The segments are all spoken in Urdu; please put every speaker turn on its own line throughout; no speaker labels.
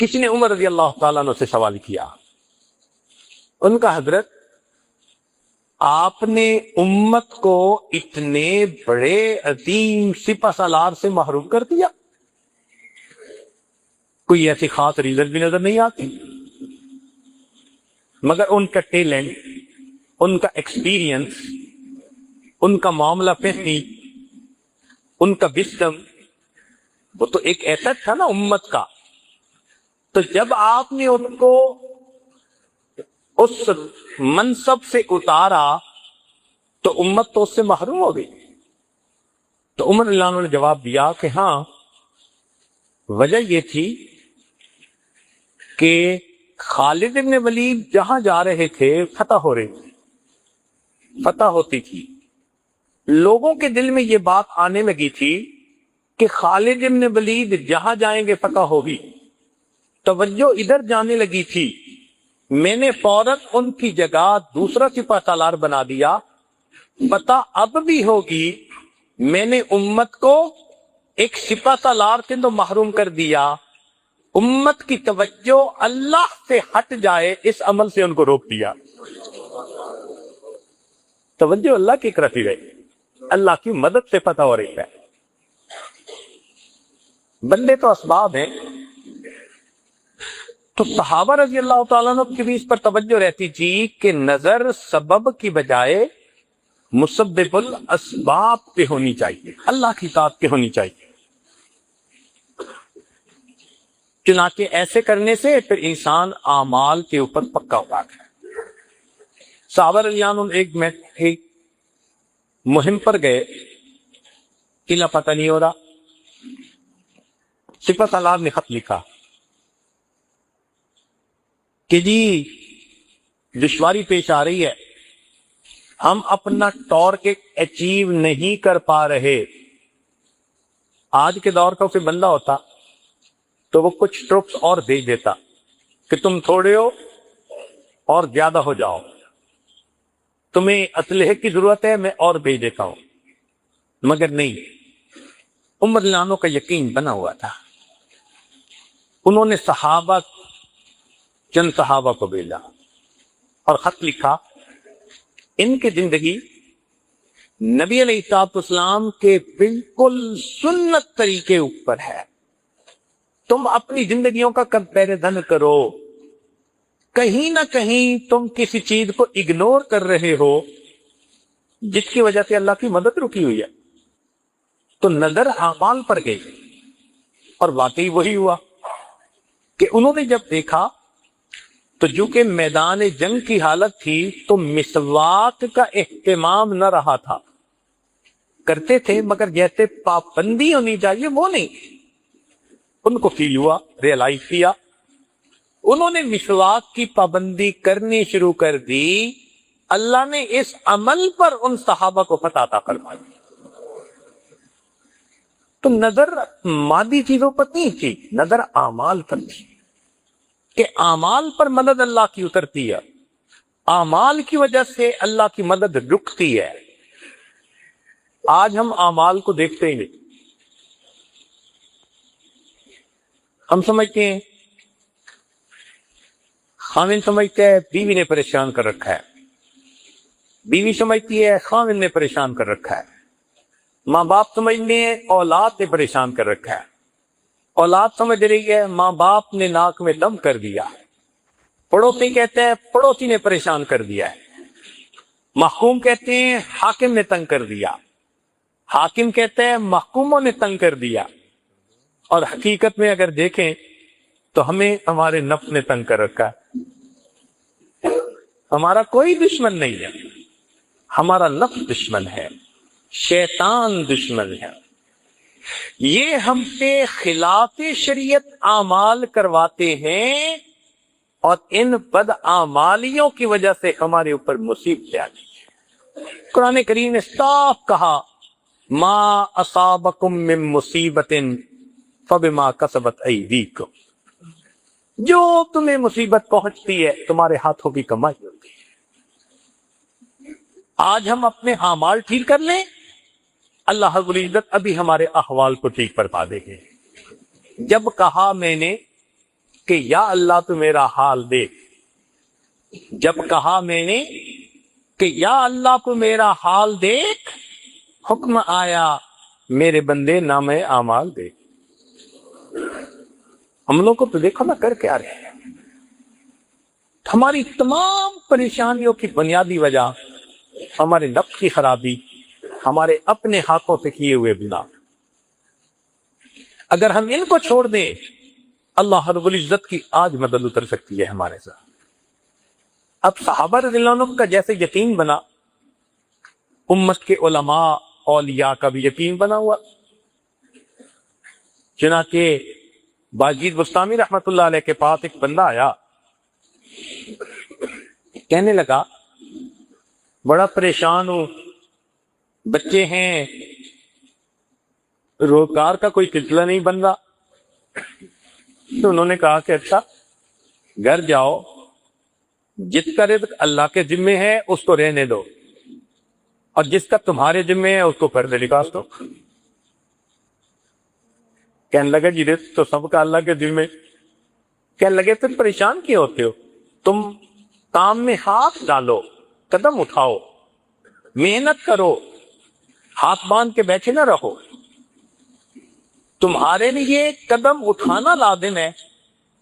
کسی نے عمر رضی اللہ تعالیٰ عنہ سے سوال کیا، ان کا حضرت آپ نے امت کو اتنے بڑے عظیم سپہ سالار سے محروم کر دیا، کوئی ایسی خاص ریزن بھی نظر نہیں آتی، مگر ان کا ٹیلنٹ، ان کا ایکسپیرینس، ان کا معاملہ فہمی، ان کا وزڈم، وہ تو ایک ایسٹ تھا نا امت کا۔ تو جب آپ نے ان کو اس منصب سے اتارا تو امت تو اس سے محروم ہو گئی۔ تو عمر رضی اللہ عنہ نے جواب دیا کہ ہاں، وجہ یہ تھی کہ خالد بن ولید جہاں جا رہے تھے فتح ہو رہی تھی، فتح ہوتی تھی، لوگوں کے دل میں یہ بات آنے لگی تھی کہ خالد بن ولید جہاں جائیں گے فتح ہوگی، توجہ ادھر جانے لگی تھی۔ میں نے فوراً ان کی جگہ دوسرا سپہ سالار بنا دیا، پتہ اب بھی ہوگی میں نے امت کو ایک سپہ سالار سے تو محروم کر دیا، امت کی توجہ اللہ سے ہٹ جائے اس عمل سے ان کو روک دیا۔ توجہ اللہ کی طرف ہی رہی، اللہ کی مدد سے فتح ہو رہی ہے۔ بندے تو اسباب ہیں، تو صحابہ رضی اللہ تعالیٰ عنہ کی بھی اس پر توجہ رہتی تھی کہ نظر سبب کی بجائے مسبب الاسباب پہ ہونی چاہیے، اللہ کی اطاعت پہ ہونی چاہیے۔ چنانچہ ایسے کرنے سے پھر انسان اعمال کے اوپر پکا ہوا ہے۔ صحابہ رضی اللہ عنہ ایک مہم پر گئے، قلعہ پتہ نہیں ہو رہا، سپہ سالار نے خط لکھا کہ جی دشواری پیش آ رہی ہے، ہم اپنا ٹارگٹ اچیو نہیں کر پا رہے۔ آج کے دور کا کوئی بندہ ہوتا تو وہ کچھ ٹروپس اور بھیج دیتا کہ تم تھوڑے ہو اور زیادہ ہو جاؤ، تمہیں اسلحے کی ضرورت ہے میں اور بھیج دیتا ہوں، مگر نہیں، عمر رضی اللہ عنہ کا یقین بنا ہوا تھا۔ انہوں نے چند صحابہ کو بھیجا اور خط لکھا، ان کی زندگی نبی علیہ الصلوۃ والسلام کے بالکل سنت طریقے اوپر ہے، تم اپنی زندگیوں کا کمپیریزن کرو، کہیں نہ کہیں تم کسی چیز کو اگنور کر رہے ہو جس کی وجہ سے اللہ کی مدد رکی ہوئی ہے۔ تو نظر اعمال پر گئی اور واقعی وہی ہوا کہ انہوں نے جب دیکھا تو جو کہ میدان جنگ کی حالت تھی تو مسواک کا اہتمام نہ رہا تھا، کرتے تھے مگر جیسے پابندی ہونی چاہیے وہ نہیں۔ ان کو فیل ہوا، ریئلائز کیا، انہوں نے مسواک کی پابندی کرنی شروع کر دی، اللہ نے اس عمل پر ان صحابہ کو فتح عطا فرمائی۔ تو نظر مادی چیزوں پر نہیں تھی، نظر اعمال پر تھی کہ اعمال پر مدد اللہ کی اترتی ہے، اعمال کی وجہ سے اللہ کی مدد رکتی ہے۔ آج ہم اعمال کو دیکھتے ہی نہیں، ہم سمجھتے ہیں، خاوند سمجھتا ہے بیوی نے پریشان کر رکھا ہے، بیوی سمجھتی ہے خاوند نے پریشان کر رکھا ہے، ماں باپ سمجھتے ہیں اولاد نے پریشان کر رکھا ہے، اولاد سمجھ رہی ہے ماں باپ نے ناک میں دم کر دیا، پڑوسی کہتے ہیں پڑوسی نے پریشان کر دیا ہے، محکوم کہتے ہیں حاکم نے تنگ کر دیا، حاکم کہتے ہیں محکوموں نے تنگ کر دیا۔ اور حقیقت میں اگر دیکھیں تو ہمیں ہمارے نفس نے تنگ کر رکھا ہے۔ ہمارا کوئی دشمن نہیں ہے، ہمارا نفس دشمن ہے، شیطان دشمن ہے، یہ ہم سے خلاف شریعت اعمال کرواتے ہیں اور ان بد اعمالیوں کی وجہ سے ہمارے اوپر مصیبت آتی ہے۔ قرآن کریم نے صاف کہا، ما اصابکم من مصیبت فبما کسبت ایدیکم، جو تمہیں مصیبت پہنچتی ہے تمہارے ہاتھوں کی کمائی ہوتی ہے۔ آج ہم اپنے اعمال ٹھیک کر لیں، اللہ رب العزت ابھی ہمارے احوال کو ٹھیک فرما دے گے۔ جب کہا میں نے کہ یا اللہ تو میرا حال دیکھ. جب کہا میں نے کہ یا اللہ تو میرا حال دیکھ، حکم آیا میرے بندے نامہ اعمال دیکھ. ہم لوگ کو تو دیکھو نا کر کیا رہے ہیں. ہماری تمام پریشانیوں کی بنیادی وجہ ہمارے نفس کی خرابی، ہمارے اپنے ہاتھوں سے کیے ہوئے گناہ. اگر ہم ان کو چھوڑ دیں، اللہ رب العزت کی آج مدد اتر سکتی ہے ہمارے ساتھ. اب صحابہ رضی اللہ عنہ کا جیسے یقین بنا، امت کے علماء اولیاء کا بھی یقین بنا ہوا. چنانچہ باجید بستامی رحمت اللہ علیہ کے پاس ایک بندہ آیا، کہنے لگا بڑا پریشان ہوں، بچے ہیں، روزگار کا کوئی سلسلہ نہیں بن رہا. تو انہوں نے کہا کہ اچھا گھر جاؤ، جس کا رزق اللہ کے ذمے ہے اس کو رہنے دو، اور جس کا تمہارے ذمے ہے اس کو پردے نکاس دو. کہنے لگا جی رزق تو سب کا اللہ کے ذمے. کہنے لگے پھر پریشان کیوں ہوتے ہو؟ تم کام میں ہاتھ ڈالو، قدم اٹھاؤ، محنت کرو، ہاتھ باندھ کے بیٹھے نہ رہو. تمہارے لیے قدم اٹھانا لازم ہے.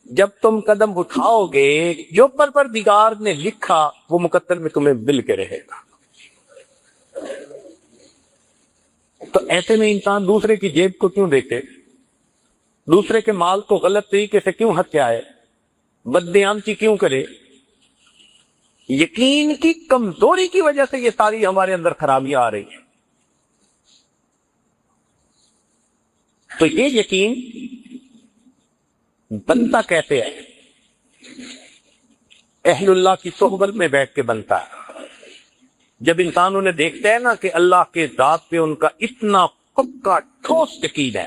جب تم قدم اٹھاؤ گے، جو پروردگار نے لکھا وہ مقدر میں تمہیں مل کے رہے گا. تو ایسے میں انسان دوسرے کی جیب کو کیوں دیکھے، دوسرے کے مال کو غلط طریقے سے کیوں ہتھیائے، بددیانتی کیوں کرے؟ یقین کی کمزوری کی وجہ سے یہ ساری ہمارے اندر خرابیاں آ رہی ہیں. تو یہ یقین بنتا کیسے ہے؟ اہل اللہ کی صحبت میں بیٹھ کے بنتا ہے. جب انسان انہیں دیکھتا ہے نا کہ اللہ کے ذات پہ ان کا اتنا پکا ٹھوس یقین ہے،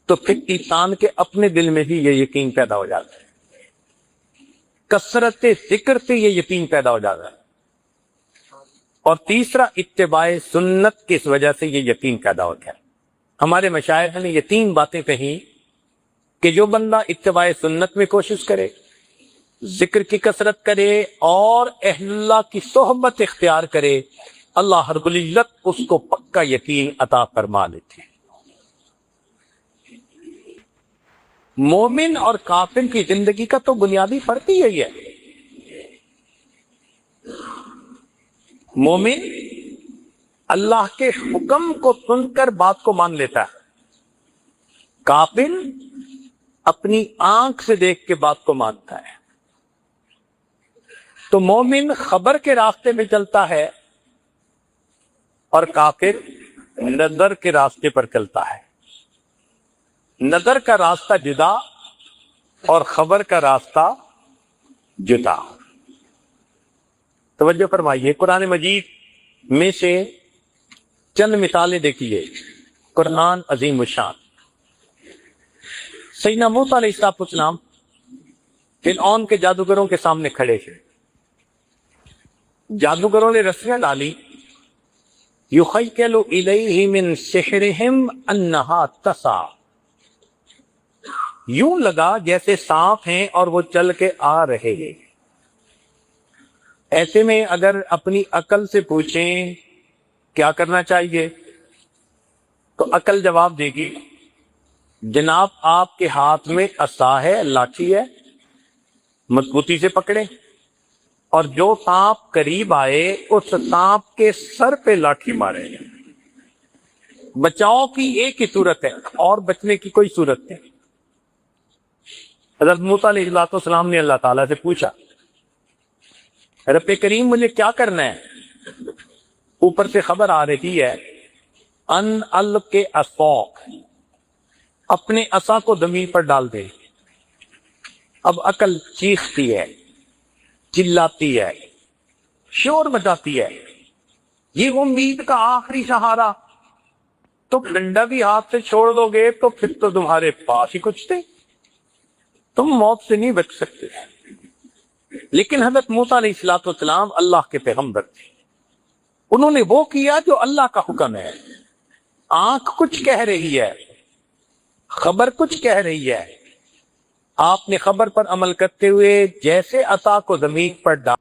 تو پھر انسان کے اپنے دل میں بھی یہ یقین پیدا ہو جاتا ہے. کثرت ذکر سے یہ یقین پیدا ہو جاتا ہے. اور تیسرا اتباع سنت کی اس وجہ سے یہ یقین پیدا ہوتا ہے. ہمارے مشائخ نے یہ 3 باتیں کہیں کہ جو بندہ اتباع سنت میں کوشش کرے، ذکر کی کثرت کرے اور اہل اللہ کی صحبت اختیار کرے، اللہ رب العزت اس کو پکا یقین عطا فرما دیتے ہیں. مومن اور کافر کی زندگی کا تو بنیادی فرق ہی یہی ہے. مومن اللہ کے حکم کو سن کر بات کو مان لیتا ہے، کافر اپنی آنکھ سے دیکھ کے بات کو مانتا ہے. تو مومن خبر کے راستے میں چلتا ہے اور کافر نظر کے راستے پر چلتا ہے. نظر کا راستہ جدا اور خبر کا راستہ جدا. توجہ فرمائیے، قرآن مجید میں سے چند مثالیں دیکھیے. قرآن عظیم الشان. سیدنا موسیٰ علیہ السلام فرعون کے جادوگروں کے سامنے کھڑے تھے. جادوگروں نے رسیاں ڈالی. یخیل الیہ من سحرہم انہا تسعی، یوں لگا جیسے سانپ ہیں اور وہ چل کے آ رہے ہیں. ایسے میں اگر اپنی عقل سے پوچھیں کیا کرنا چاہیے تو عقل جواب دے گی جناب آپ کے ہاتھ میں عصا ہے، لاٹھی ہے، مضبوطی سے پکڑے اور جو سانپ قریب آئے اس سانپ کے سر پہ لاٹھی مارے. بچاؤ کی ایک ہی صورت ہے اور بچنے کی کوئی صورت نہیں. حضرت موسیٰ علیہ السلام نے اللہ تعالیٰ سے پوچھا رب کریم مجھے کیا کرنا ہے؟ اوپر سے خبر آ رہی ہے ان الق عصاک، اپنے عصا کو زمین پر ڈال دے. اب عقل چیختی ہے، چلاتی ہے، شور مچاتی ہے، یہ امید کا آخری سہارا. تو ڈنڈا بھی ہاتھ سے چھوڑ دو گے تو پھر تو تمہارے پاس ہی کچھ تھے، تم موت سے نہیں بچ سکتے. لیکن حضرت موسیٰ علیہ السلام اللہ کے پیغمبر تھے. انہوں نے وہ کیا جو اللہ کا حکم ہے. آنکھ کچھ کہہ رہی ہے، خبر کچھ کہہ رہی ہے، آپ نے خبر پر عمل کرتے ہوئے جیسے عصا کو زمین پر ڈال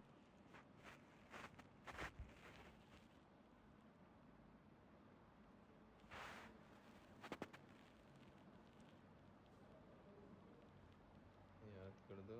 یاد کر دو.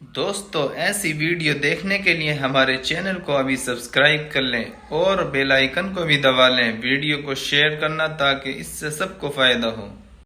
دوستو ایسی ویڈیو دیکھنے کے لیے ہمارے چینل کو ابھی سبسکرائب کر لیں اور بیل آئیکن کو بھی دبا لیں، ویڈیو کو شیئر کرنا تاکہ اس سے سب کو فائدہ ہو۔